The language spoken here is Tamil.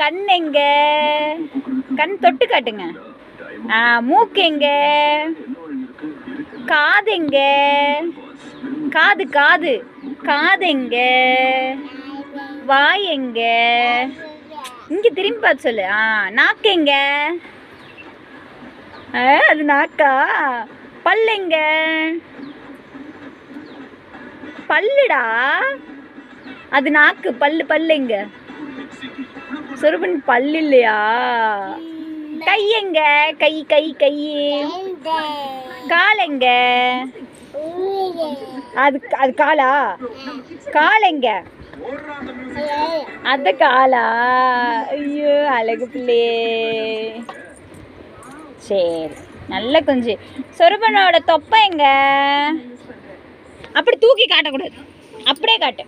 கண் எங்க? கண் தொட்டு காட்டுங்க. மூக்கு எங்க? காது எங்க? காது காது காது எங்க? வாய் எங்க? இங்க திரும்பி பார்த்து சொல்லு. நாக்கு எங்க? அது நாக்கா? பல்லு எங்க? பல்லுடா, அது நாக்கு. பல்லு பல்லு எங்க? சொருபன் பல்லு இல்லையா? கை எங்க? கை கை கை. கால் எங்க? அது அது காலா? கால் எங்க? அத காலா? ஐயோ அழகு பிள்ளையே. சரி, நல்ல குஞ்சு. சொருபனோட தொப்பை எங்க? அப்படி தூக்கி காட்டக்கூடாது, அப்படியே காட்டு.